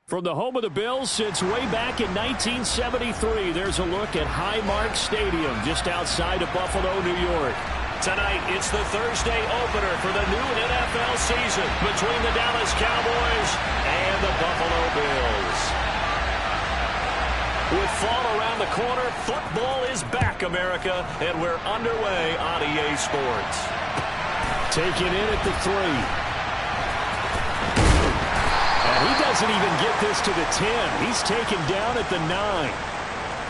From the home of the Bills since way back in 1973, there's a look at Highmark Stadium just outside of Buffalo, New York. Tonight, it's the Thursday opener for the new NFL season between the Dallas Cowboys and the Buffalo Bills. With fall around the corner, football is back, America, and we're underway on EA Sports. Taking in at the 3. He doesn't even get this to the 10. He's taken down at the 9.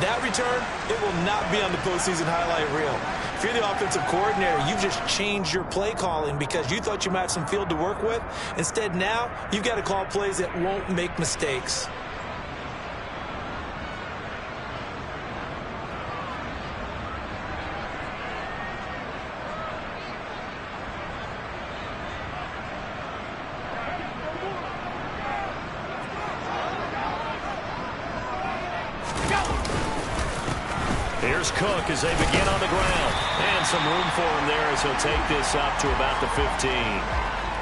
That return, it will not be on the postseason highlight reel. If you're the offensive coordinator, you've just changed your play calling because you thought you might have some field to work with. Instead, now, you've got to call plays that won't make mistakes. Here's Cook as they begin on the ground. And some room for him there as he'll take this up to about the 15.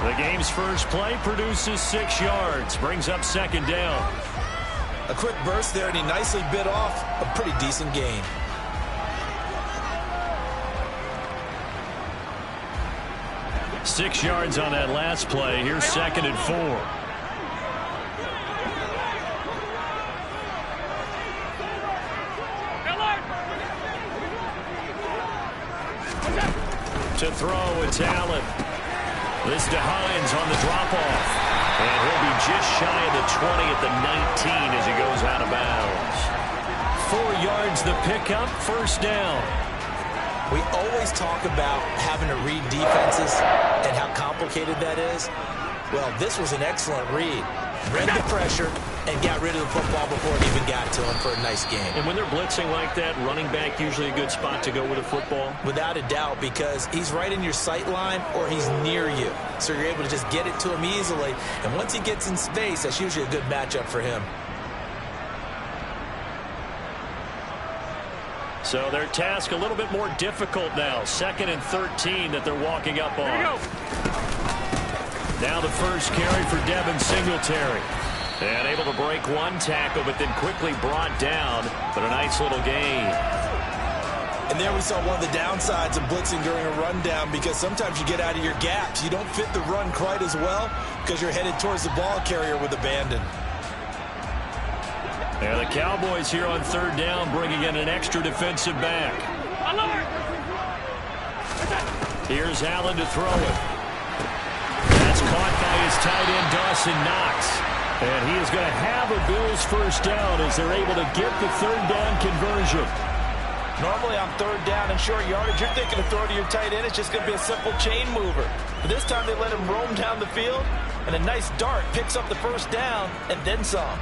The game's first play produces 6 yards. Brings up second down. A quick burst there, and he nicely bit off a pretty decent gain. Six yards on that last play. Here's second and 4. To throw, it's Allen. This to Hines on the drop-off. And he'll be just shy of the 20 at the 19 as he goes out of bounds. 4 yards the pickup, first down. We always talk about having to read defenses and how complicated that is. Well, this was an excellent read. Read the pressure and got rid of the football before it even got to him for a nice game. And when they're blitzing like that, running back usually a good spot to go with a football? Without a doubt, because he's right in your sight line or he's near you. So you're able to just get it to him easily. And once he gets in space, that's usually a good matchup for him. So their task a little bit more difficult now. Second and 13 that they're walking up on. Here we go. Now the first carry for Devin Singletary. And able to break one tackle, but then quickly brought down. But a nice little gain. And there we saw one of the downsides of blitzing during a rundown, because sometimes you get out of your gaps. You don't fit the run quite as well because you're headed towards the ball carrier with abandon. And the Cowboys here on third down bringing in an extra defensive back. Here's Allen to throw it. That's caught by his tight end, Dawson Knox. And he is going to have a Bills first down as they're able to get the third down conversion. Normally on third down and short yardage, you're thinking of throw to your tight end. It's just going to be a simple chain mover. But this time they let him roam down the field, and a nice dart picks up the first down and then some.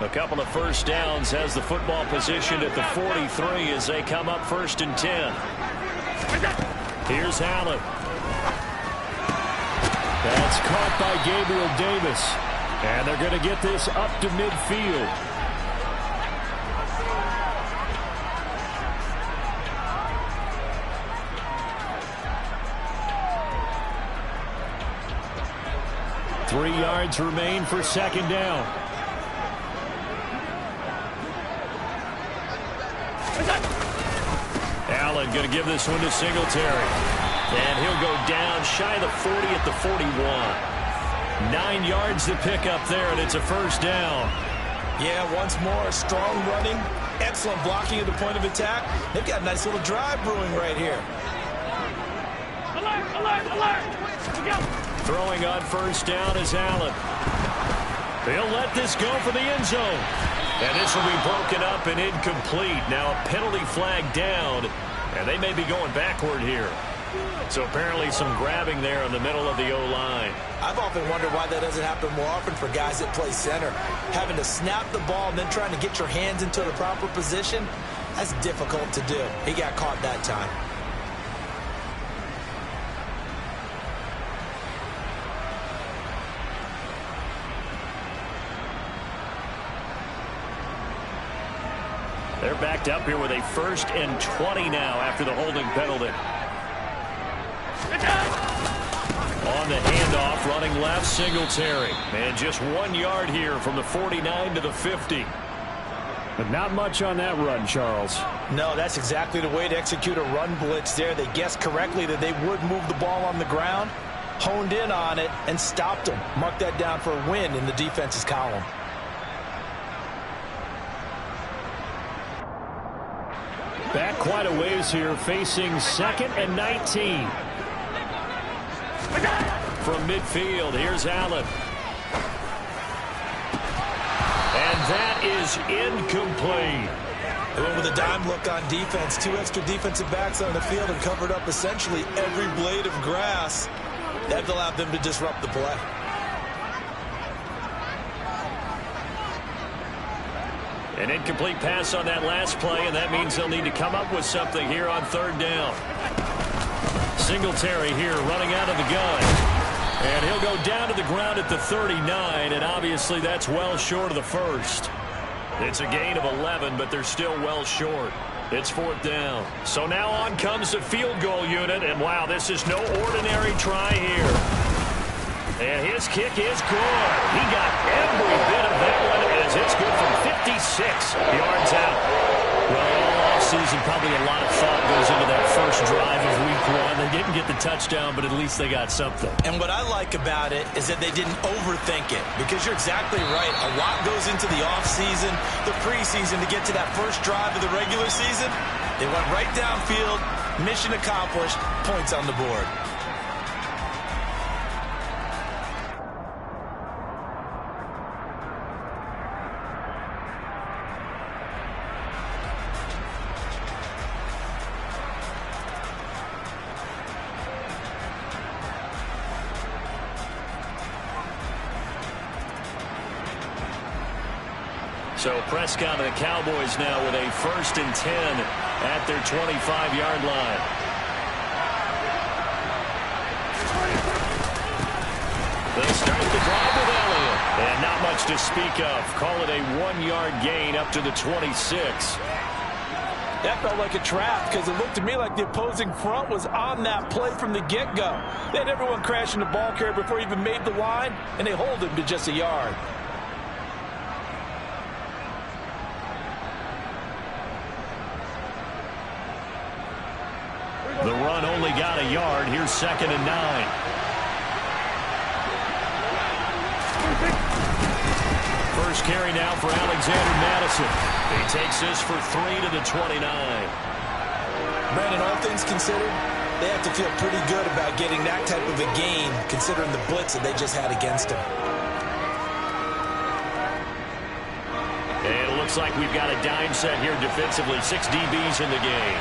A couple of first downs has the football positioned at the 43 as they come up first and 10. Here's Allen. That's caught by Gabriel Davis. And they're going to get this up to midfield. Three yards remain for second down. Allen going to give this one to Singletary. And he'll go down shy of the 40 at the 41. 9 yards to pick up there, and it's a first down. Yeah, once more, strong running, excellent blocking at the point of attack. They've got a nice little drive brewing right here. Alert, alert, alert. Throwing on first down is Allen. They'll let this go for the end zone. And this will be broken up and incomplete. Now a penalty flag down, and they may be going backward here. So apparently some grabbing there in the middle of the O-line. I've often wondered why that doesn't happen more often for guys that play center. Having to snap the ball and then trying to get your hands into the proper position, that's difficult to do. He got caught that time. They're backed up here with a 1st and 20 now after the holding penalty. On on the handoff, running left, Singletary. And just 1 yard here from the 49 to the 50. But not much on that run, Charles. No, that's exactly the way to execute a run blitz there. They guessed correctly that they would move the ball on the ground, honed in on it, and stopped them. Mark that down for a win in the defense's column. Back quite a ways here, facing 2nd and 19. From midfield, here's Allen. And that is incomplete. They went with a dime look on defense. 2 extra defensive backs on the field and covered up essentially every blade of grass. That allowed them to disrupt the play. An incomplete pass on that last play, and that means they'll need to come up with something here on 3rd down. Singletary here running out of the gun. And he'll go down to the ground at the 39, and obviously that's well short of the first. It's a gain of 11, but they're still well short. It's 4th down. So now on comes the field goal unit, and wow, this is no ordinary try here. And his kick is good. He got every bit of that one as it's good from 56 yards out. Well, all offseason, probably a lot of thought goes into that first drive of week 1. They didn't get the touchdown, but at least they got something. And what I like about it is that they didn't overthink it, because you're exactly right. A lot goes into the offseason, the preseason, to get to that first drive of the regular season. They went right downfield, mission accomplished, points on the board. So Prescott and the Cowboys now with a 1st and 10 at their 25-yard line. They start the drive with Elliott. And not much to speak of. Call it a 1-yard gain up to the 26. That felt like a trap, because it looked to me like the opposing front was on that play from the get-go. They had everyone crashing the ball carrier before he even made the line, and they hold him to just a yard. The run only got a yard. Here's 2nd and 9. First carry now for Alexander Madison. He takes this for 3 to the 29. Brandon, all things considered, they have to feel pretty good about getting that type of a gain, considering the blitz that they just had against them. And it looks like we've got a dime set here defensively. 6 DBs in the game.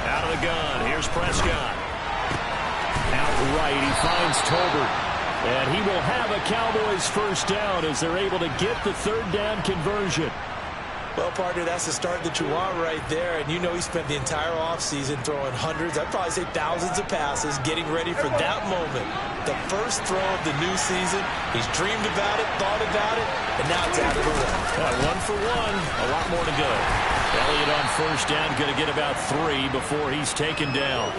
Out of the gun. Here's Prescott. Outright, he finds Tolbert. And he will have a Cowboys first down as they're able to get the 3rd down conversion. Well, partner, that's the start that you want right there. And you know he spent the entire offseason throwing hundreds, I'd probably say thousands of passes, getting ready for that moment. The first throw of the new season. He's dreamed about it, thought about it, and now it's out of the way. 1 for 1, a lot more to go. Elliott on first down, going to get about 3 before he's taken down.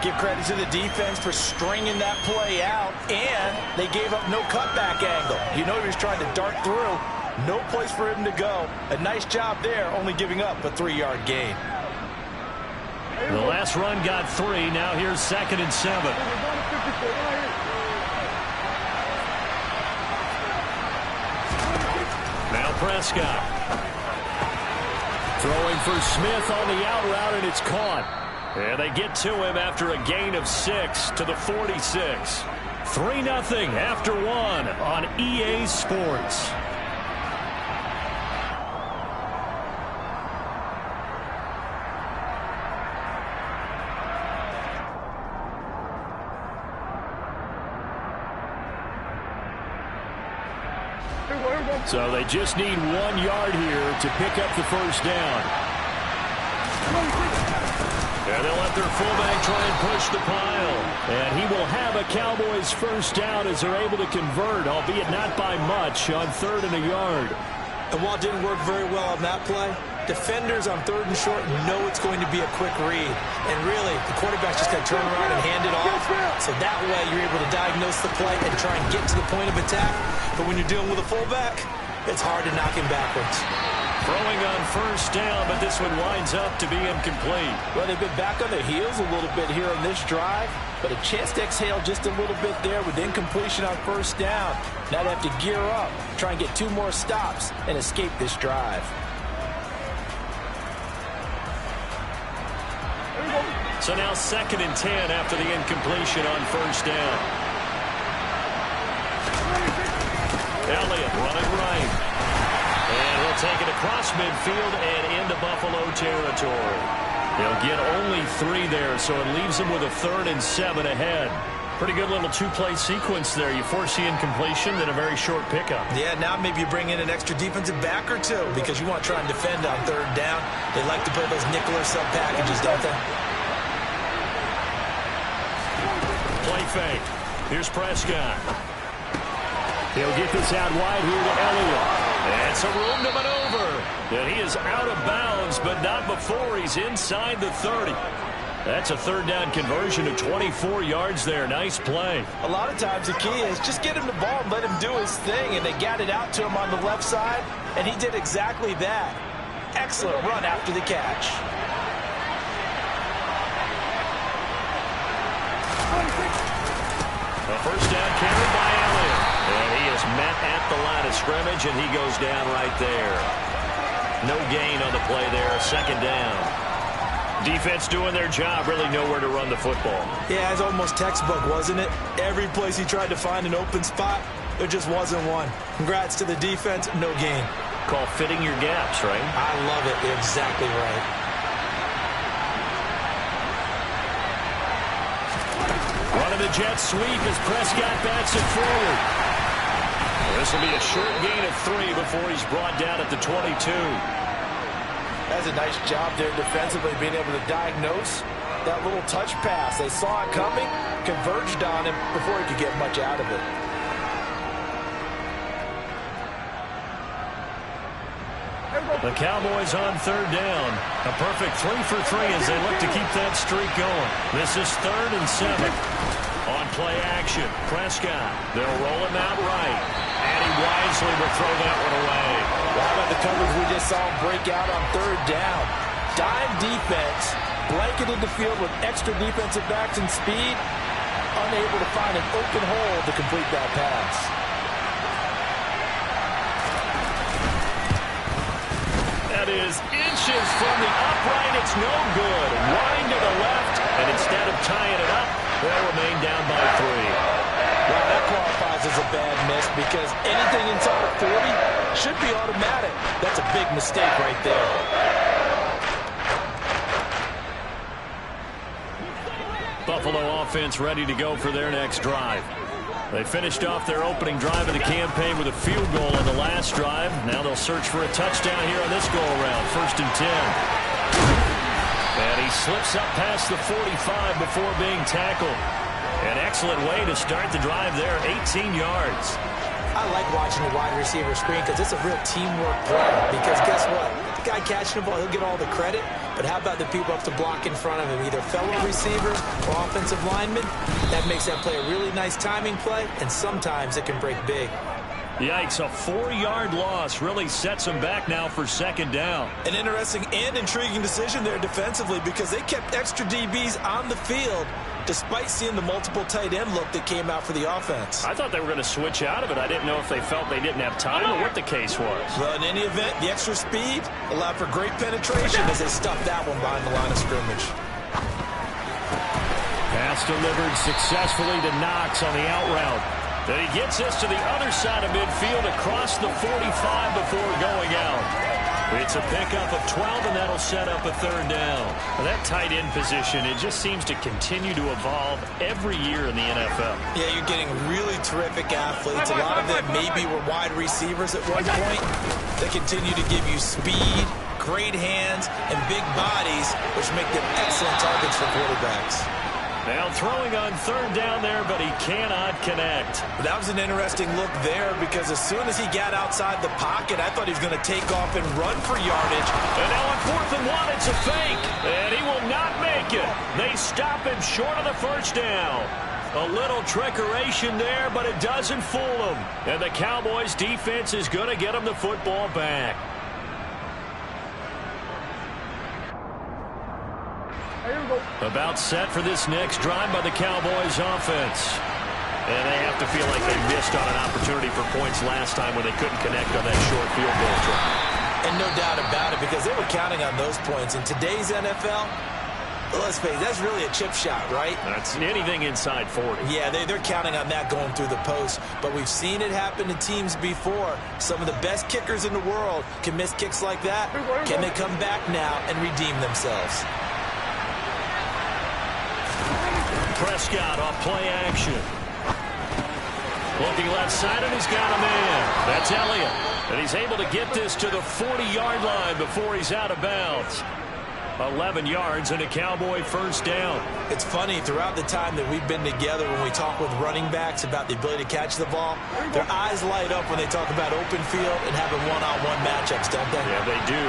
Give credit to the defense for stringing that play out, and they gave up no cutback angle. You know he was trying to dart through. No place for him to go. A nice job there, only giving up a 3-yard gain. The last run got 3. Now here's 2nd and 7. Now Prescott. Throwing for Smith on the out route, and it's caught. And they get to him after a gain of 6 to the 46. 3-0 after 1 on EA Sports. So they just need 1 yard here to pick up the first down. And they'll let their fullback try and push the pile. And he will have a Cowboys first down as they're able to convert, albeit not by much, on 3rd and a yard. And while it didn't work very well on that play, defenders on 3rd and short know it's going to be a quick read. And really, the quarterback's just got to turn around and hand it off. So that way, you're able to diagnose the play and try and get to the point of attack. But when you're dealing with a fullback, it's hard to knock him backwards. Throwing on first down, but this one winds up to be incomplete. Well, they've been back on their heels a little bit here on this drive, but a chance to exhale just a little bit there with incompletion on first down. Now they have to gear up, try and get 2 more stops, and escape this drive. So now 2nd and 10 after the incompletion on first down. Elliott running right. And he'll take it across midfield and into Buffalo territory. He'll get only 3 there, so it leaves him with a 3rd and 7 ahead. Pretty good little 2-play sequence there. You force the incompletion, then a very short pickup. Yeah, now maybe you bring in an extra defensive back or 2 because you want to try and defend on 3rd down. They like to play those nickel or sub packages, don't they? Play fake. Here's Prescott. He'll get this out wide here to Elliott. And some room to maneuver. And he is out of bounds, but not before he's inside the 30. That's a 3rd down conversion of 24 yards there. Nice play. A lot of times the key is just get him the ball and let him do his thing, and they got it out to him on the left side, and he did exactly that. Excellent run after the catch. A first down carry by Elliott. And he is met at the line of scrimmage, and he goes down right there. No gain on the play there. 2nd down. Defense doing their job, really nowhere to run the football. Yeah, it's almost textbook, wasn't it? Every place he tried to find an open spot, there just wasn't one. Congrats to the defense, no gain. Call fitting your gaps, right? I love it. You're exactly right. Running the jet sweep as Prescott bats it forward. This will be a short gain of 3 before he's brought down at the 22. That's a nice job there defensively, being able to diagnose that little touch pass. They saw it coming, converged on him before he could get much out of it. The Cowboys on 3rd down. A perfect 3 for 3 as they look to keep that streak going. This is 3rd and 7. On play action, Prescott. They'll roll him out right. And he wisely will throw that one away. Well, how about the coverage we just saw him break out on 3rd down? Dime defense, blanketed the field with extra defensive backs and speed, unable to find an open hole to complete that pass. That is inches from the upright. It's no good. Wide to the left, and instead of tying it up, they'll remain down by 3. Well, that qualifies as a bad miss because anything inside of 40 should be automatic. That's a big mistake right there. Buffalo offense ready to go for their next drive. They finished off their opening drive of the campaign with a field goal on the last drive. Now they'll search for a touchdown here on this go-around. 1st and 10. And he slips up past the 45 before being tackled. An excellent way to start the drive there, 18 yards. I like watching the wide receiver screen because it's a real teamwork play. Because guess what? The guy catching the ball, he'll get all the credit. But how about the people up to block in front of him, either fellow receivers or offensive linemen? That makes that play a really nice timing play, and sometimes it can break big. Yikes, a 4-yard loss really sets them back now for 2nd down. An interesting and intriguing decision there defensively because they kept extra DBs on the field despite seeing the multiple tight end look that came out for the offense. I thought they were going to switch out of it. I didn't know if they felt they didn't have time or what the case was. Well, in any event, the extra speed allowed for great penetration as they stuffed that one behind the line of scrimmage. Pass delivered successfully to Knox on the out route. Then he gets this to the other side of midfield across the 45 before going out. It's a pickup of 12, and that'll set up a 3rd down. Well, that tight end position, it just seems to continue to evolve every year in the NFL. Yeah, you're getting really terrific athletes. A lot of them maybe were wide receivers at one point. They continue to give you speed, great hands and big bodies, which make them excellent targets for quarterbacks. Now throwing on third down there, but he cannot connect. That was an interesting look there because as soon as he got outside the pocket, I thought he was going to take off and run for yardage. And now on 4th and 1, it's a fake. And he will not make it. They stop him short of the first down. A little trickeration there, but it doesn't fool them. And the Cowboys defense is going to get him the football back. About set for this next drive by the Cowboys offense. And they have to feel like they missed on an opportunity for points last time when they couldn't connect on that short field goal try. And no doubt about it, because they were counting on those points. In today's NFL, let's face it, that's really a chip shot, right? That's anything inside 40. Yeah, they're counting on that going through the post. But we've seen it happen to teams before. Some of the best kickers in the world can miss kicks like that. Can they come back now and redeem themselves? Prescott off play action. Looking left side, and he's got a man. That's Elliott. And he's able to get this to the 40-yard line before he's out of bounds. 11 yards and a Cowboy first down. It's funny, throughout the time that we've been together, when we talk with running backs about the ability to catch the ball, their eyes light up when they talk about open field and having one-on-one matchups, don't they? Yeah, they do.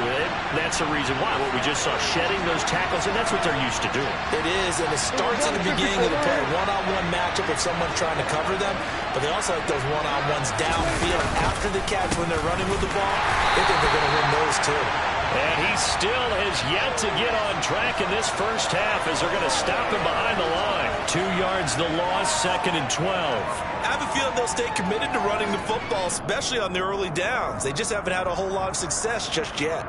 That's the reason why. What we just saw, shedding those tackles, and that's what they're used to doing. It is, and it starts at the beginning of the play. One-on-one matchup if someone's trying to cover them, but they also like those one-on-ones downfield after the catch when they're running with the ball. They think they're going to win those too. And he still has yet to get on track in this first half as they're going to stop him behind the line. 2 yards the loss, 2nd and 12. I have a feeling they'll stay committed to running the football, especially on the early downs. They just haven't had a whole lot of success just yet.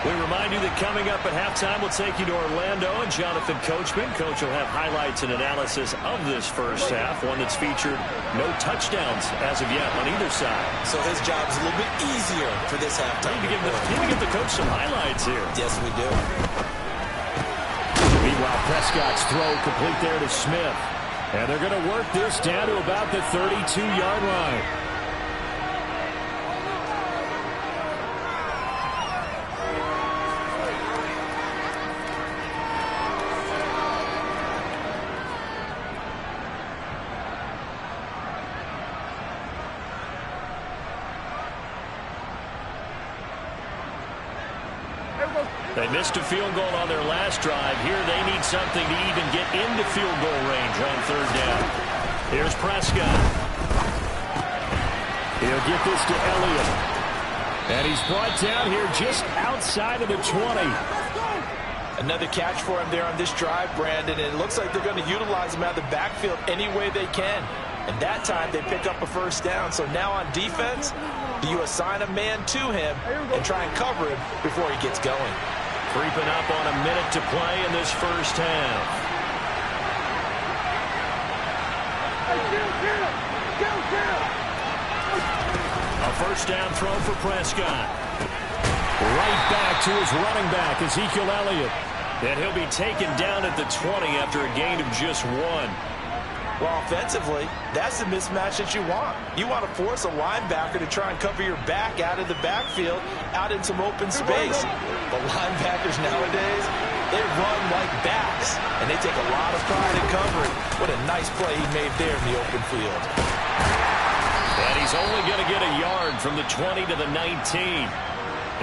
We remind you that coming up at halftime, we'll take you to Orlando and Jonathan Coachman. Coach will have highlights and analysis of this first half, one that's featured no touchdowns as of yet on either side. So his job is a little bit easier for this halftime. Need to give the coach some highlights here. Yes, we do. Meanwhile, Prescott's throw complete there to Smith. And they're going to work this down to about the 32-yard line. They missed a field goal on their last drive. Here they need something to even get into field goal range on third down. Here's Prescott. He'll get this to Elliott. And he's brought down here just outside of the 20. Another catch for him there on this drive, Brandon. And it looks like they're going to utilize him out of the backfield any way they can. And that time they pick up a first down. So now on defense, do you assign a man to him and try and cover him before he gets going? Creeping up on a minute to play in this first half. A first down throw for Prescott. Right back to his running back, Ezekiel Elliott. And he'll be taken down at the 20 after a gain of just 1. Well, offensively, that's the mismatch that you want. You want to force a linebacker to try and cover your back out of the backfield, out in some open space. The linebackers nowadays, they run like backs, and they take a lot of pride in covering. What a nice play he made there in the open field. And he's only going to get a yard from the 20 to the 19.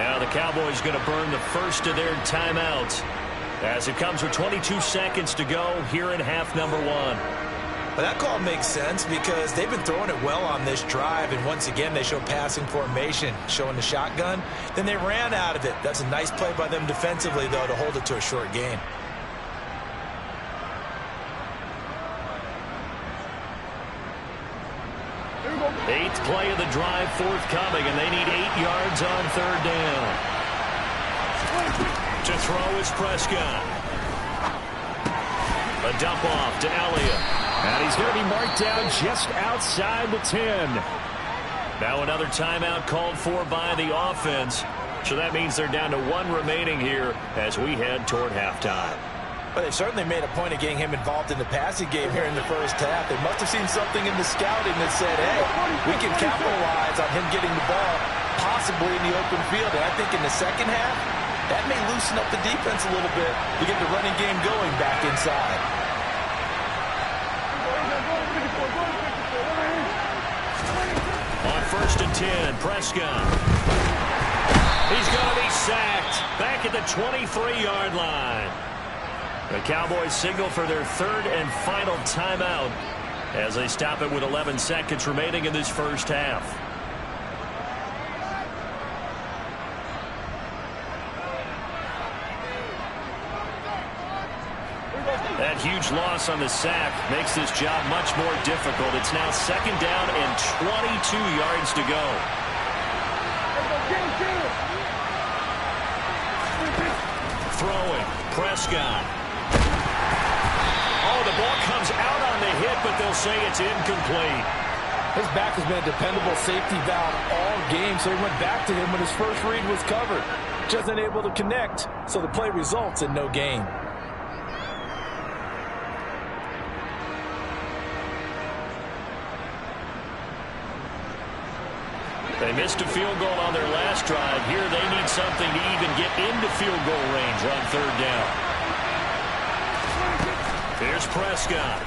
Now the Cowboys going to burn the first of their timeouts as it comes with 22 seconds to go here in half number 1. But that call makes sense because they've been throwing it well on this drive, and once again they show passing formation, showing the shotgun. Then they ran out of it. That's a nice play by them defensively, though, to hold it to a short gain. Eighth play of the drive forthcoming, and they need 8 yards on third down. To throw is Prescott. A dump off to Elliott. And he's going to be marked down just outside the 10. Now another timeout called for by the offense. So that means they're down to 1 remaining here as we head toward halftime. Well, they certainly made a point of getting him involved in the passing game here in the first half. They must have seen something in the scouting that said, hey, we can capitalize on him getting the ball possibly in the open field. And I think in the second half, that may loosen up the defense a little bit to get the running game going back inside. On 1st and 10, Prescott. He's going to be sacked back at the 23-yard line. The Cowboys signal for their 3rd and final timeout as they stop it with 11 seconds remaining in this first half. That huge loss on the sack makes this job much more difficult. It's now 2nd down and 22 yards to go. Throwing, Prescott. Oh, the ball comes out on the hit, but they'll say it's incomplete. His back has been a dependable safety valve all game, so he went back to him when his first read was covered. Just unable to connect, so the play results in no gain. They missed a field goal on their last drive. Here they need something to even get into field goal range on 3rd down. Here's Prescott.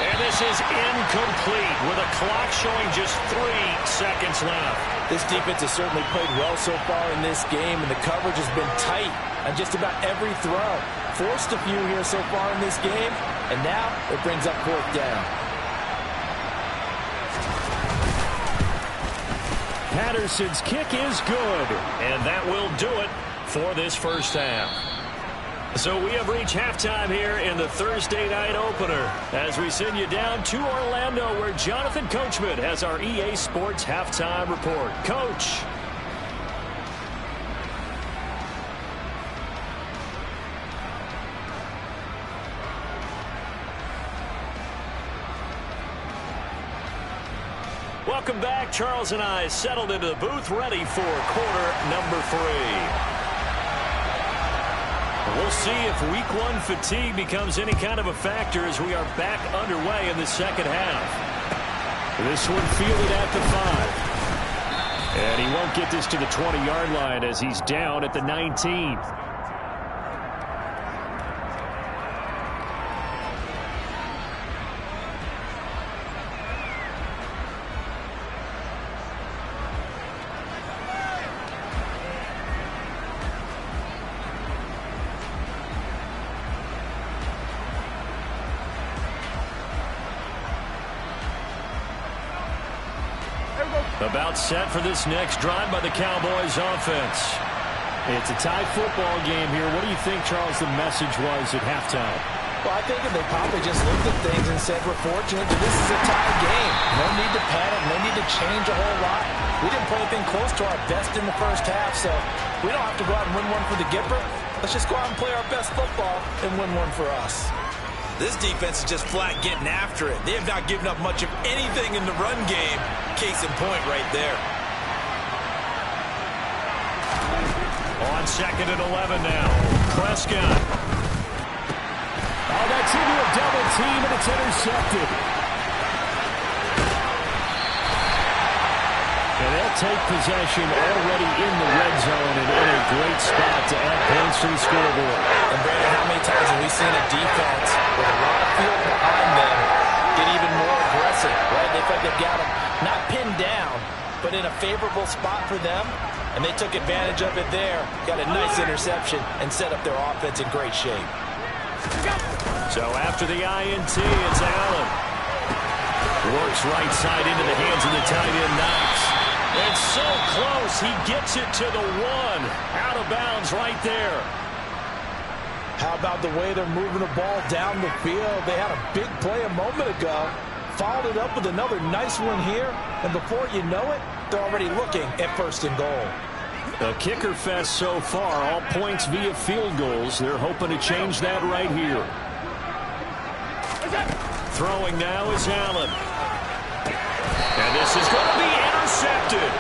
And this is incomplete with a clock showing just 3 seconds left. This defense has certainly played well so far in this game, and the coverage has been tight on just about every throw. Forced a few here so far in this game, and now it brings up 4th down. Patterson's kick is good, and that will do it for this first half. So we have reached halftime here in the Thursday night opener as we send you down to Orlando where Jonathan Coachman has our EA Sports halftime report. Coach. Welcome back. Charles and I settled into the booth ready for quarter number 3. We'll see if week 1 fatigue becomes any kind of a factor as we are back underway in the second half. This one fielded at the 5. And he won't get this to the 20-yard line as he's down at the 19. About set for this next drive by the Cowboys offense. It's a tie football game here. What do you think, Charles, the message was at halftime? Well, I think they probably just looked at things and said, we're fortunate that this is a tie game. No need to panic. No need to change a whole lot. We didn't play anything close to our best in the first half, so we don't have to go out and win one for the Gipper. Let's just go out and play our best football and win one for us. This defense is just flat getting after it. They have not given up much of anything in the run game. Case in point right there. On 2nd and 11 now. Prescott. Oh, that's into a double team, and it's intercepted. And they'll take possession already in the red zone and in a great spot to add points to the scoreboard. And Brandon, how many times have we seen a defense with a lot of field behind them get even more aggressive, right? They feel like they've got them not pinned down, but in a favorable spot for them, and they took advantage of it there, got a nice interception, and set up their offense in great shape. So after the INT, it's Allen. Works right side into the hands of the tight end Knox. It's so close, he gets it to the 1. Out of bounds right there. How about the way they're moving the ball down the field? They had a big play a moment ago. Followed it up with another nice one here. And before you know it, they're already looking at 1st and goal. A kicker fest so far. All points via field goals. They're hoping to change that right here. Throwing now is Allen. And this is going to be intercepted.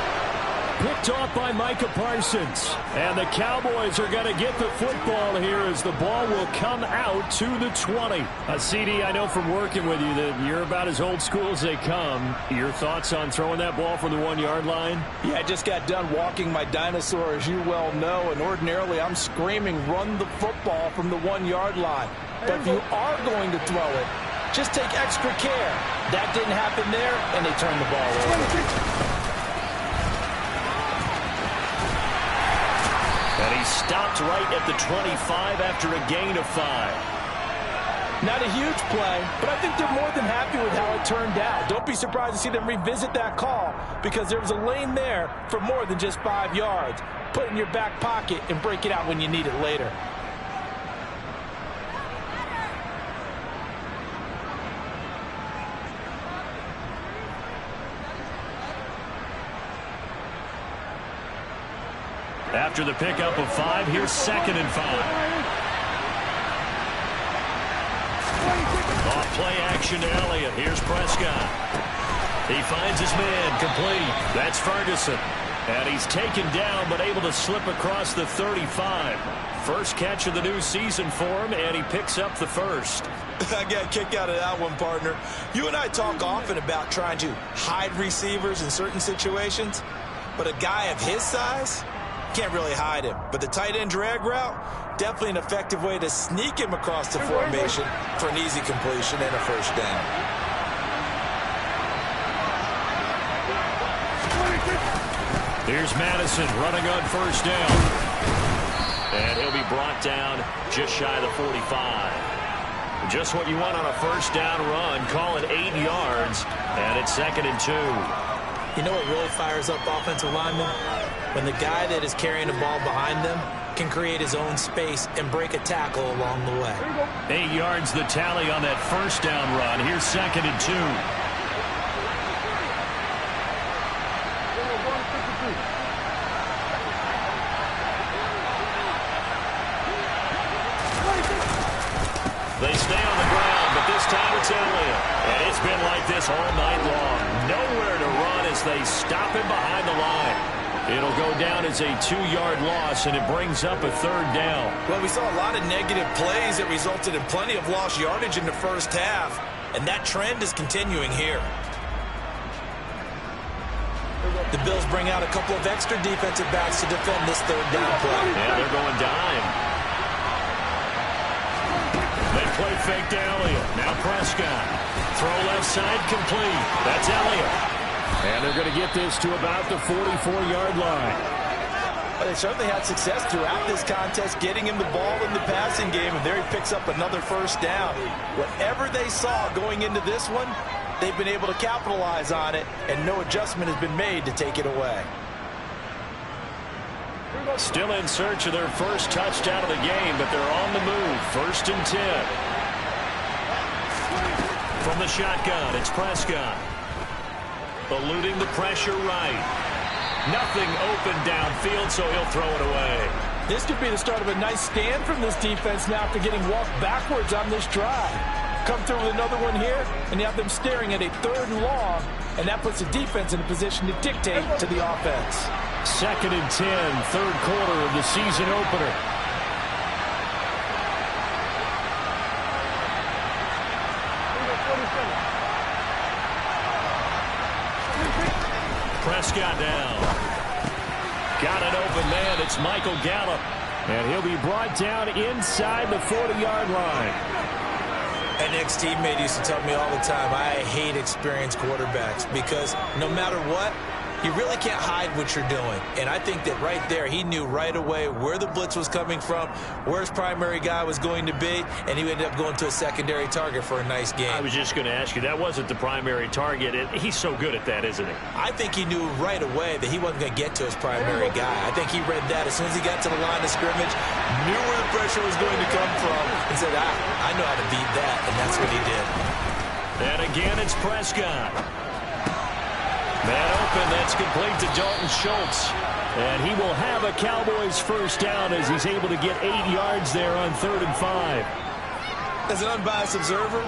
picked off by Micah Parsons. And the Cowboys are going to get the football here as the ball will come out to the 20. CD, I know from working with you that you're about as old school as they come. Your thoughts on throwing that ball from the 1-yard line? Yeah, I just got done walking my dinosaur, as you well know, and ordinarily I'm screaming, run the football from the 1-yard line. But if you are going to throw it, just take extra care. That didn't happen there, and they turned the ball over. And he stopped right at the 25 after a gain of 5. Not a huge play, but I think they're more than happy with how it turned out. Don't be surprised to see them revisit that call because there was a lane there for more than just 5 yards. Put it in your back pocket and break it out when you need it later. After the pickup of 5, here's 2nd and 5. Off play action to Elliott. Here's Prescott. He finds his man complete. That's Ferguson. And he's taken down but able to slip across the 35. First catch of the new season for him, and he picks up the first. I got a kick out of that one, partner. You and I talk often about trying to hide receivers in certain situations, but a guy of his size can't really hide him. But the tight end drag route, definitely an effective way to sneak him across the formation for an easy completion and a first down. Here's Madison running on first down. And he'll be brought down just shy of the 45. Just what you want on a first down run. Call it 8 yards. And it's 2nd and 2. You know what really fires up offensive linemen? When the guy that is carrying the ball behind them can create his own space and break a tackle along the way. 8 yards the tally on that first down run. Here's 2nd and 2. They stay on the ground, but this time it's Elliott. And it's been like this all night long. Nowhere to run as they stop him behind the line. It'll go down as a 2-yard loss, and it brings up a 3rd down. Well, we saw a lot of negative plays that resulted in plenty of lost yardage in the first half, and that trend is continuing here. The Bills bring out a couple of extra defensive backs to defend this 3rd down play. Yeah, they're going dime. They play fake to Elliott. Now Prescott. Throw left side complete. That's Elliott. And they're going to get this to about the 44-yard line. Well, they certainly had success throughout this contest getting him the ball in the passing game, and there he picks up another first down. Whatever they saw going into this one, they've been able to capitalize on it, and no adjustment has been made to take it away. Still in search of their first touchdown of the game, but they're on the move. 1st and 10. From the shotgun, it's Prescott. Eluding the pressure right. Nothing open downfield, so he'll throw it away. This could be the start of a nice stand from this defense now after getting walked backwards on this drive. Come through with another one here, and you have them staring at a 3rd and long, and that puts the defense in a position to dictate to the offense. 2nd and 10, 3rd quarter of the season opener. Prescott down. Got an open man. It's Michael Gallup. And he'll be brought down inside the 40-yard line. An ex-teammate used to tell me all the time, I hate experienced quarterbacks because no matter what, you really can't hide what you're doing. And I think that right there, he knew right away where the blitz was coming from, where his primary guy was going to be, and he ended up going to a secondary target for a nice game. I was just going to ask you, that wasn't the primary target. He's so good at that, isn't he? I think he knew right away that he wasn't going to get to his primary guy. I think he read that as soon as he got to the line of scrimmage, knew where the pressure was going to come from, and said, I know how to beat that, and that's what he did. And again, it's Prescott. Man open, that's complete to Dalton Schultz. And he will have a Cowboys first down as he's able to get 8 yards there on 3rd and 5. As an unbiased observer,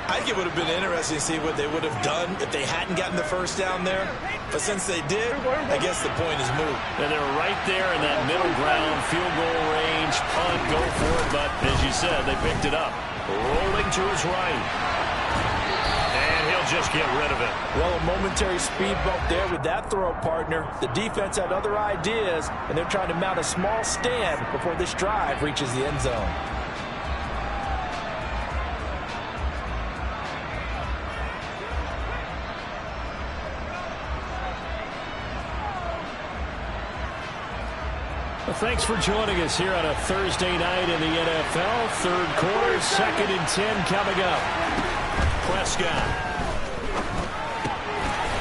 I think it would have been interesting to see what they would have done if they hadn't gotten the first down there. But since they did, I guess the point is moot. And they're right there in that middle ground, field goal range, punt, go for it. But as you said, they picked it up. Rolling to his right. And he'll just get rid of it. Well, a momentary speed bump there with that throw, partner. The defense had other ideas, and they're trying to mount a small stand before this drive reaches the end zone. Well, thanks for joining us here on a Thursday night in the NFL. Third quarter, 2nd and 10 coming up. Prescott.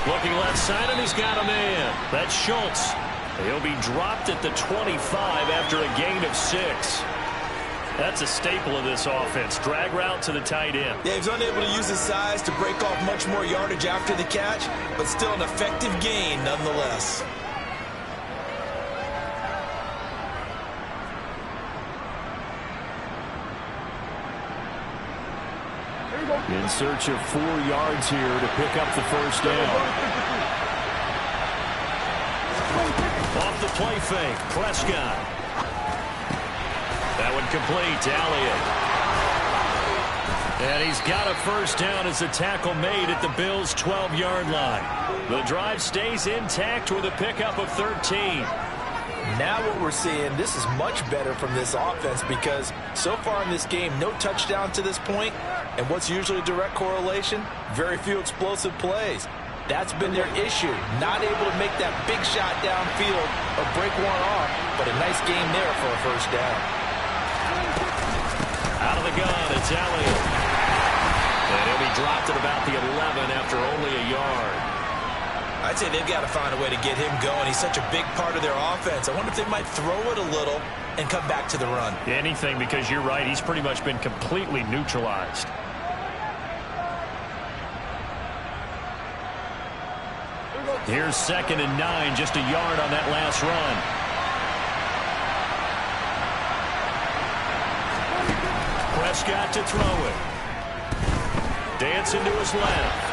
Looking left side, and he's got a man. That's Schultz. He'll be dropped at the 25 after a gain of 6. That's a staple of this offense. Drag route to the tight end. Yeah, he's unable to use his size to break off much more yardage after the catch, but still an effective gain nonetheless. In search of 4 yards here to pick up the first down. Off the play fake, Prescott. That one complete to Elliott. And he's got a first down as the tackle made at the Bills' 12-yard line. The drive stays intact with a pickup of 13. Now what we're seeing, this is much better from this offense because so far in this game, no touchdown to this point. And what's usually a direct correlation? Very few explosive plays. That's been their issue. Not able to make that big shot downfield or break one off, but a nice game there for a first down. Out of the gun, it's Elliott. And he'll be dropped at about the 11 after only a yard. I'd say they've got to find a way to get him going. He's such a big part of their offense. I wonder if they might throw it a little and come back to the run. Anything, because you're right. He's pretty much been completely neutralized. Here's 2nd and 9, just a yard on that last run. Prescott to throw it. Dancing to his left.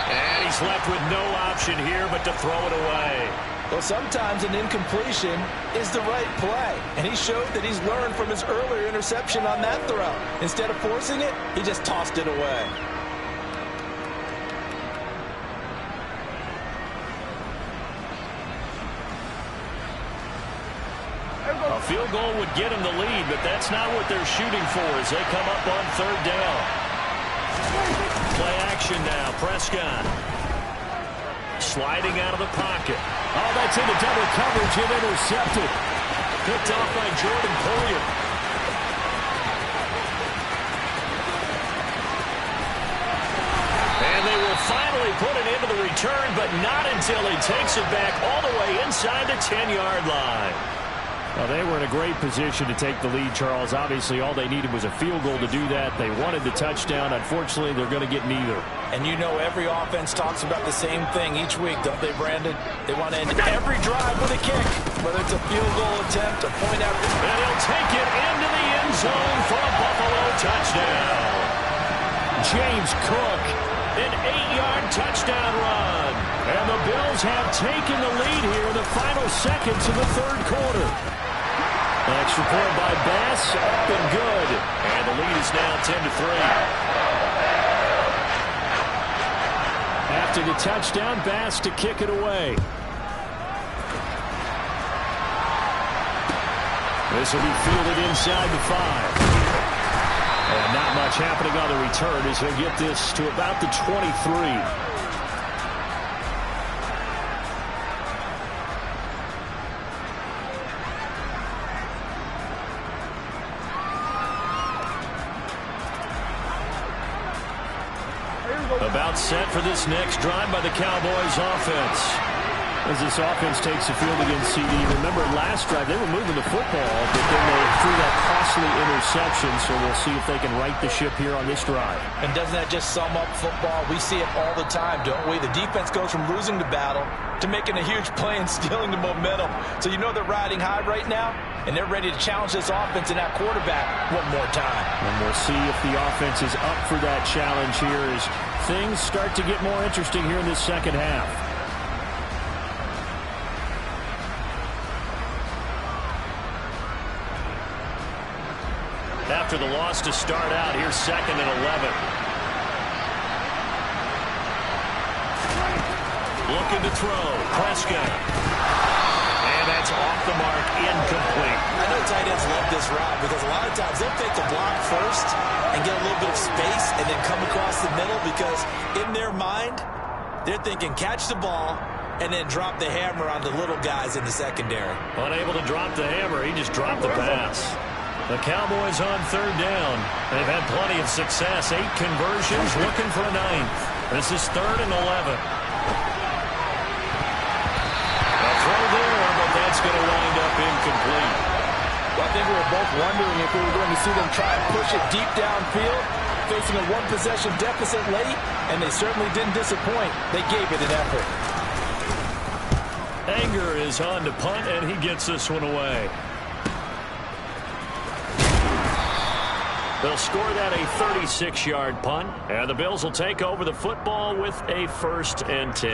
And he's left with no option here but to throw it away. Well, sometimes an incompletion is the right play. And he showed that he's learned from his earlier interception on that throw. Instead of forcing it, he just tossed it away. A field goal would get him the lead, but that's not what they're shooting for as they come up on 3rd down. Play action now, Prescott. Sliding out of the pocket. Oh, that's into double coverage and intercepted. Picked off by Jordan Poyer. And they will finally put it into the return, but not until he takes it back all the way inside the 10-yard line. Well, they were in a great position to take the lead, Charles. Obviously, all they needed was a field goal to do that. They wanted the touchdown. Unfortunately, they're going to get neither. And you know every offense talks about the same thing each week, don't they, Brandon? They want to end every drive with a kick, whether it's a field goal attempt, a point after. And he'll take it into the end zone for a Buffalo touchdown. James Cook, an 8-yard touchdown run. And the Bills have taken the lead here in the final seconds of the 3rd quarter. Extra point by Bass, up and good. And the lead is now 10-3. After the touchdown, Bass to kick it away. This will be fielded inside the 5. And not much happening on the return as he'll get this to about the 23. About set for this next drive by the Cowboys offense. As this offense takes the field against CD. Remember, last drive, they were moving the football, but then they threw that costly interception, so we'll see if they can right the ship here on this drive. And doesn't that just sum up football? We see it all the time, don't we? The defense goes from losing the battle to making a huge play and stealing the momentum. So you know they're riding high right now, and they're ready to challenge this offense and that quarterback one more time. And we'll see if the offense is up for that challenge here as things start to get more interesting here in this second half. After the loss to start out, here's 2nd and 11. Looking to throw. Prescott. And that's off the mark, incomplete. I know tight ends love this route because a lot of times they'll take the block first and get a little bit of space and then come across the middle because in their mind, they're thinking catch the ball and then drop the hammer on the little guys in the secondary. Unable to drop the hammer, he just dropped the pass. The Cowboys on 3rd down. They've had plenty of success. 8 conversions, looking for a 9th. This is 3rd and 11. A throw there, but that's going to wind up incomplete. Well, I think we were both wondering if we were going to see them try and push it deep downfield, facing a one-possession deficit late, and they certainly didn't disappoint. They gave it an effort. Anger is on to punt, and he gets this one away. They'll score that a 36-yard punt, and the Bills will take over the football with a 1st and 10.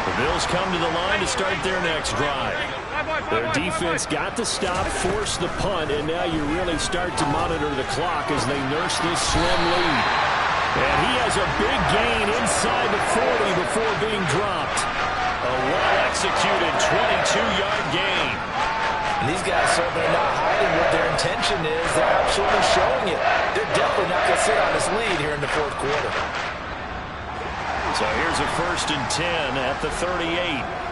The Bills come to the line to start their next drive. Their defense got the stop, forced the punt, and now you really start to monitor the clock as they nurse this slim lead. And he has a big gain inside the 40 before being dropped. A well-executed 22-yard gain. And these guys certainly not hiding what their intention is. They're absolutely showing it. They're definitely not going to sit on this lead here in the 4th quarter. So here's a 1st and 10 at the 38.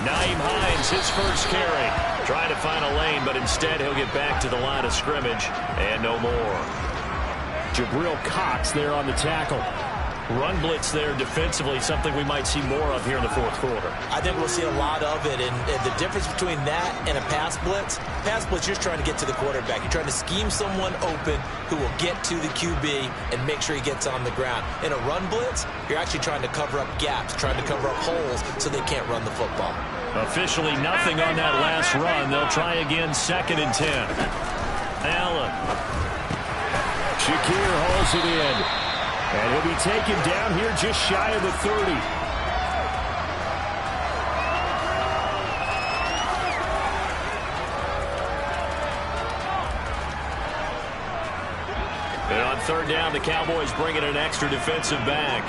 Naeem Hines, his first carry. Trying to find a lane, but instead he'll get back to the line of scrimmage and no more. Jabril Cox there on the tackle. Run blitz there defensively, something we might see more of here in the 4th quarter. I think we'll see a lot of it, and the difference between that and a pass blitz, you're just trying to get to the quarterback. You're trying to scheme someone open who will get to the QB and make sure he gets on the ground. In a run blitz, you're actually trying to cover up gaps, trying to cover up holes so they can't run the football. Officially nothing on that last run. They'll try again, 2nd and 10. Allen. Shakir holds it in. And he'll be taken down here just shy of the 30. And on 3rd down, the Cowboys bring in an extra defensive back.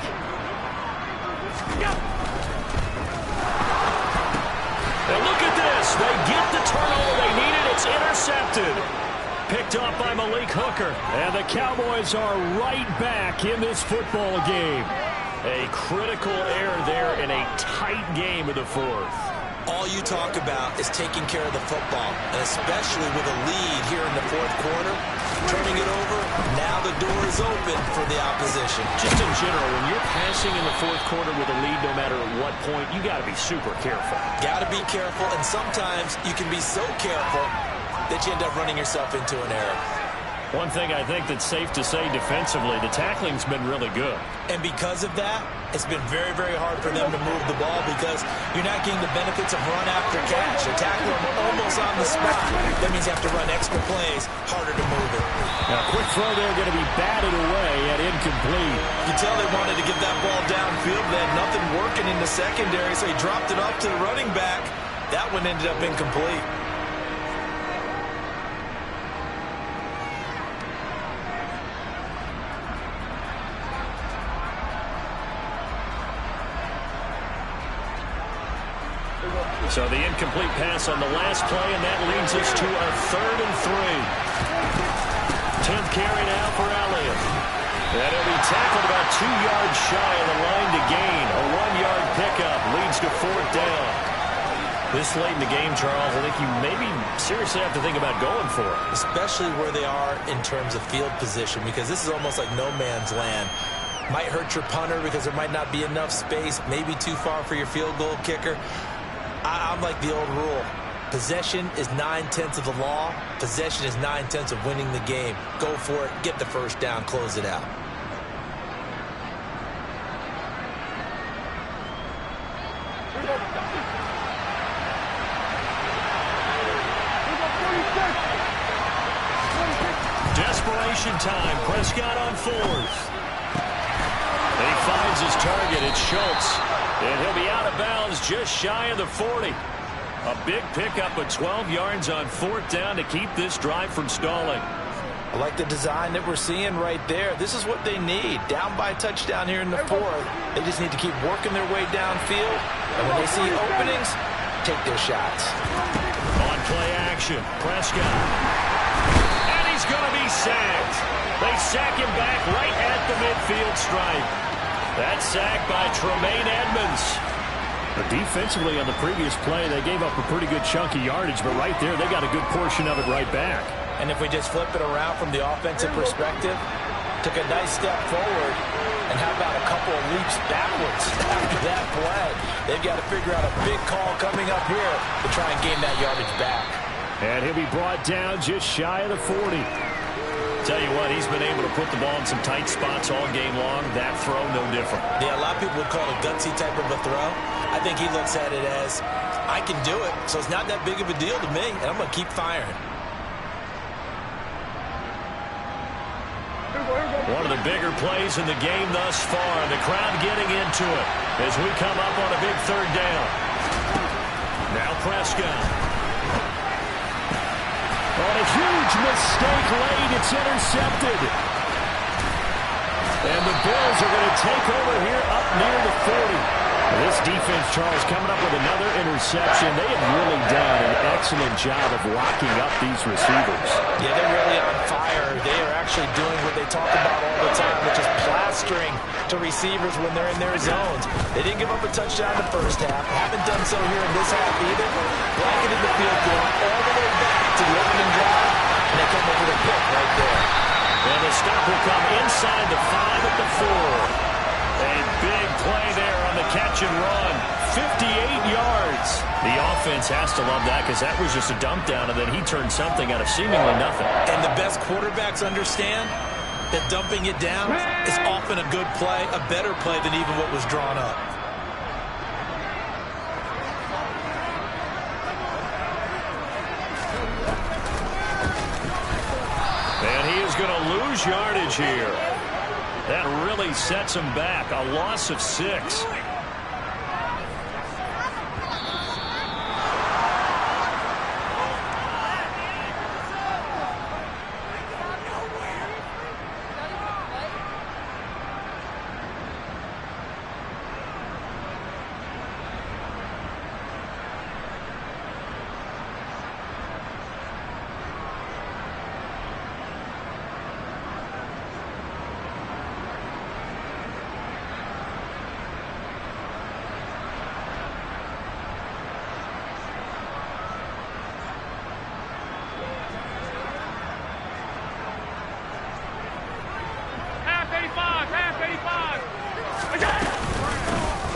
And look at this. They get the turnover they needed. It's intercepted. Picked up by Malik Hooker. And the Cowboys are right back in this football game. A critical error there in a tight game of the 4th. All you talk about is taking care of the football, and especially with a lead here in the 4th quarter, turning it over, now the door is open for the opposition. Just in general, when you're passing in the 4th quarter with a lead, no matter at what point, you got to be super careful. Got to be careful, and sometimes you can be so careful that you end up running yourself into an error. One thing I think that's safe to say defensively, the tackling's been really good. And because of that, it's been very, very hard for them to move the ball because you're not getting the benefits of run after catch. A tackler almost on the spot. That means you have to run extra plays, harder to move it. Now, quick throw there going to be batted away and incomplete. You tell they wanted to get that ball downfield. They had nothing working in the secondary, so he dropped it off to the running back. That one ended up incomplete. So the incomplete pass on the last play, and that leads us to a 3rd and 3. 10th carry now for Elliott. And he'll be tackled about 2 yards shy of the line to gain. A 1-yard pickup leads to 4th down. This late in the game, Charles, I think you maybe seriously have to think about going for it. Especially where they are in terms of field position, because this is almost like no man's land. Might hurt your punter because there might not be enough space, maybe too far for your field goal kicker. I'm like the old rule. Possession is 9/10 of the law. Possession is 9/10 of winning the game. Go for it. Get the first down. Close it out. Desperation time. Prescott on 4th. He finds his target. It's Schultz. And he'll be out of bounds just shy of the 40. A big pickup of 12 yards on 4th down to keep this drive from stalling. I like the design that we're seeing right there. This is what they need. Down by a touchdown here in the 4th. They just need to keep working their way downfield. And when they see openings, take their shots. On play action, Prescott. And he's going to be sacked. They sack him back right at the midfield stripe. That sack by Tremaine Edmonds. But defensively on the previous play, they gave up a pretty good chunk of yardage, but right there, they got a good portion of it right back. And if we just flip it around from the offensive perspective, took a nice step forward, and how about a couple of leaps backwards after that play? They've got to figure out a big call coming up here to try and gain that yardage back. And he'll be brought down just shy of the 40. Tell you what, he's been able to put the ball in some tight spots all game long. That throw, no different. Yeah, a lot of people would call it a gutsy type of a throw. I think he looks at it as, I can do it, so it's not that big of a deal to me, and I'm going to keep firing. One of the bigger plays in the game thus far. The crowd getting into it as we come up on a big 3rd down. Now Prescott. On a huge mistake late, it's intercepted. And the Bills are going to take over here up near the 40. This defense, Charles, coming up with another interception. They have really done an excellent job of locking up these receivers. Yeah, they're really on fire. They are actually doing what they talk about all the time, which is plastering to receivers when they're in their zones. They didn't give up a touchdown in the first half. Haven't done so here in this half either. Blanketed the field goal all the way back to the opening drive, and they come up with a pick right there. And the stop will come inside the 5 at the 4. A big play there on the catch and run. 58 yards. The offense has to love that because that was just a dump down, and then he turned something out of seemingly nothing. And the best quarterbacks understand that dumping it down is often a good play, a better play than even what was drawn up. And he is going to lose yardage here. That really sets him back. A loss of 6.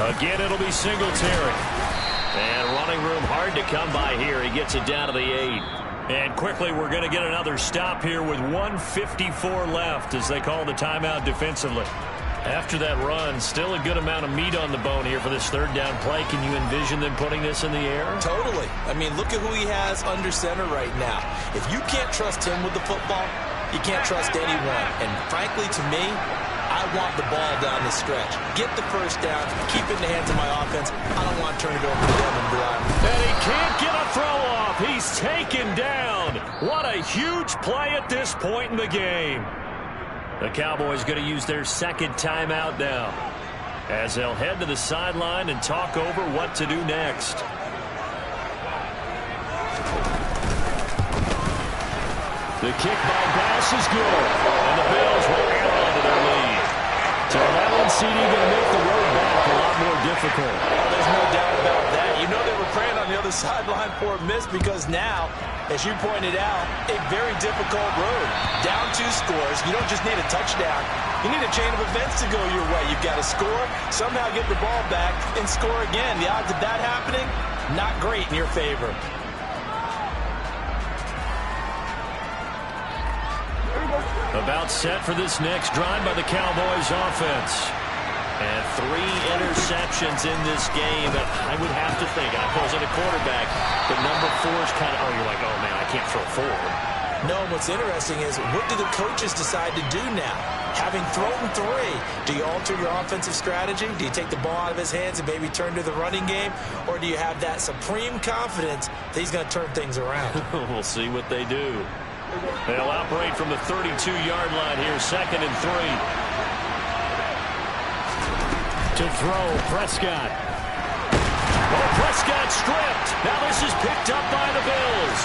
Again, it'll be Singletary. And running room hard to come by here. He gets it down to the 8. And quickly, we're going to get another stop here with 1:54 left as they call the timeout defensively. After that run, still a good amount of meat on the bone here for this 3rd down play. Can you envision them putting this in the air? Totally. I mean, look at who he has under center right now. If you can't trust him with the football, you can't trust anyone. And frankly, to me, I want the ball down the stretch. Get the first down. Keep it in the hands of my offense. I don't want to turn it over to them and drive. And he can't get a throw off. He's taken down. What a huge play at this point in the game. The Cowboys going to use their 2nd timeout now as they'll head to the sideline and talk over what to do next. The kick by Bass is good, and the Bills will add on to their lead. CD going to make the road back a lot more difficult. Oh, there's no doubt about that. You know they were praying on the other sideline for a miss because now, as you pointed out, a very difficult road. Down 2 scores. You don't just need a touchdown. You need a chain of events to go your way. You've got to score, somehow get the ball back, and score again. The odds of that happening, not great in your favor. About set for this next drive by the Cowboys offense. And 3 interceptions in this game. I would have to think, I wasn't a quarterback, but number 4 is kind of, oh, you're like, oh, man, I can't throw 4. No, what's interesting is, what do the coaches decide to do now? Having thrown 3, do you alter your offensive strategy? Do you take the ball out of his hands and maybe turn to the running game? Or do you have that supreme confidence that he's going to turn things around? We'll see what they do. They'll operate from the 32-yard line here, 2nd and 3. To throw, Prescott. Oh, Prescott stripped. Now this is picked up by the Bills.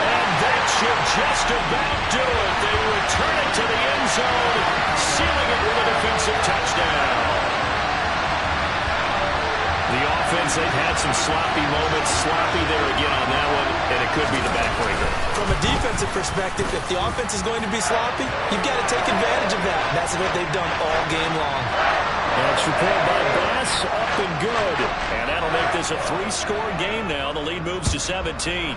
And that should just about do it. They return it to the end zone, sealing it with a defensive touchdown. The offense, they've had some sloppy moments. Sloppy there again on that one, and it could be the backbreaker. From a defensive perspective, if the offense is going to be sloppy, you've got to take advantage of that. And that's what they've done all game long. Extra point by Bass, Up and good. And that'll make this a 3-score game now. The lead moves to 17.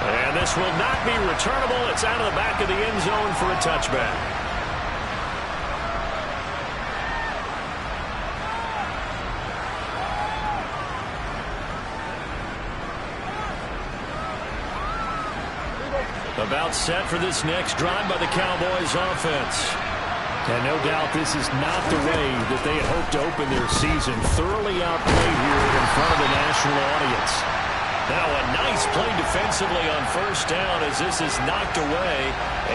And this will not be returnable. It's out of the back of the end zone for a touchback. About set for this next drive by the Cowboys offense. And no doubt this is not the way that they had hoped to open their season. Thoroughly outplayed here in front of the national audience. Now a nice play defensively on 1st down as this is knocked away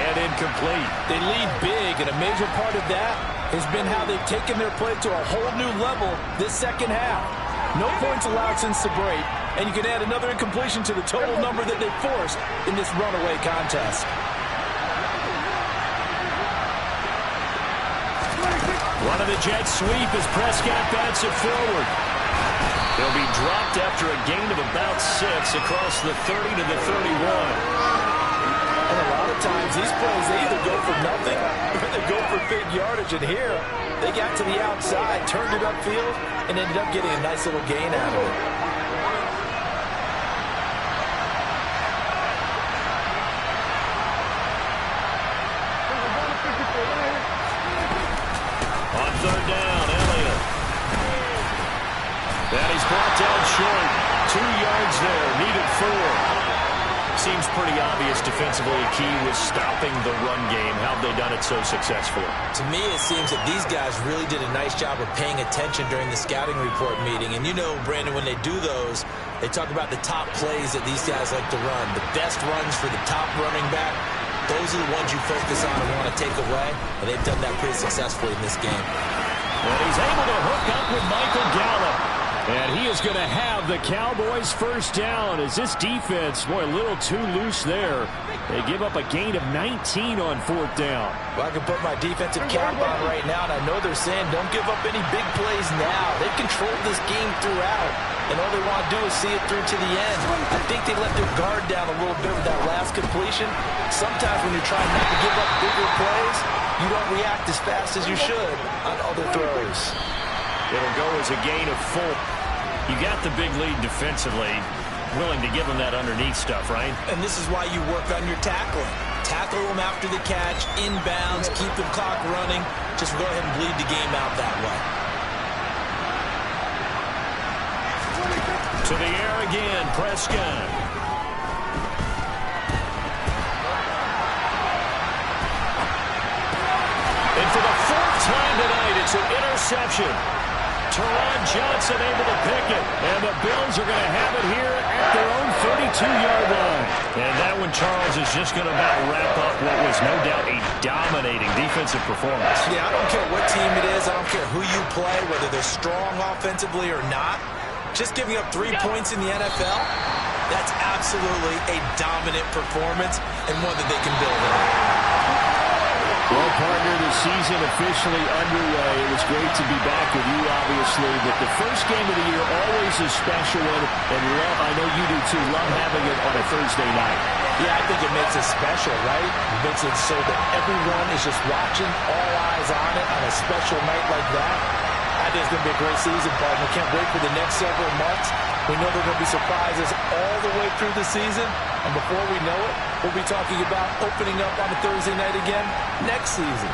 and incomplete. They lead big, and a major part of that has been how they've taken their play to a whole new level this second half. No points allowed since the break, and you can add another incompletion to the total number that they forced in this runaway contest. One of the Jets sweep as Prescott bats it forward. They'll be dropped after a gain of about 6 across the 30 to the 31. And a lot of times these plays, they either go for nothing or they go for big yardage. And here, they got to the outside, turned it upfield, and ended up getting a nice little gain out of it. On 3rd down, Elliott. And he's brought down short. 2 yards there, needed 4. Seems pretty obvious defensively a key was stopping the run game. How have they done it so successfully? To me, it seems that these guys really did a nice job of paying attention during the scouting report meeting. And you know, Brandon, when they do those, they talk about the top plays that these guys like to run. The best runs for the top running back, those are the ones you focus on and want to take away. And they've done that pretty successfully in this game. And he's able to hook up with Michael Gallup. And he is going to have the Cowboys' 1st down as this defense, boy, a little too loose there. They give up a gain of 19 on 4th down. Well, I can put my defensive cap on right now, and I know they're saying don't give up any big plays now. They've controlled this game throughout, and all they want to do is see it through to the end. I think they let their guard down a little bit with that last completion. Sometimes when you're trying not to give up bigger plays, you don't react as fast as you should on other throws. It'll go as a gain of 4. You got the big lead defensively. Willing to give them that underneath stuff, right? And this is why you work on your tackling. Tackle them after the catch, inbounds, keep the clock running. Just go ahead and bleed the game out that way. To the air again, Prescott. And for the 4th time tonight, it's an interception. Teron Johnson able to pick it. And the Bills are going to have it here at their own 32-yard line. And that one, Charles, is just going to about wrap up what was no doubt a dominating defensive performance. Yeah, I don't care what team it is. I don't care who you play, whether they're strong offensively or not. Just giving up 3 points in the NFL, That's absolutely a dominant performance and one that they can build on. Well, partner, the season officially underway. It was great to be back with you, obviously, but the first game of the year always a special one, and love, I know you do too, love having it on a Thursday night. Yeah, I think it makes it special, right? It makes it so that everyone is just watching, all eyes on it on a special night like that. I think it's going to be a great season, partner. Can't wait for the next several months. We know there are going to be surprises all the way through the season. And before we know it, we'll be talking about opening up on a Thursday night again next season.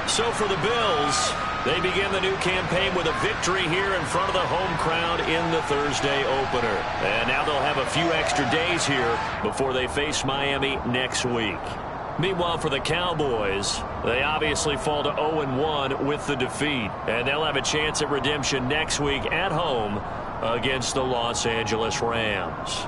So for the Bills, they begin the new campaign with a victory here in front of the home crowd in the Thursday opener. And now they'll have a few extra days here before they face Miami next week. Meanwhile, for the Cowboys, they obviously fall to 0-1 with the defeat. And they'll have a chance at redemption next week at home against the Los Angeles Rams.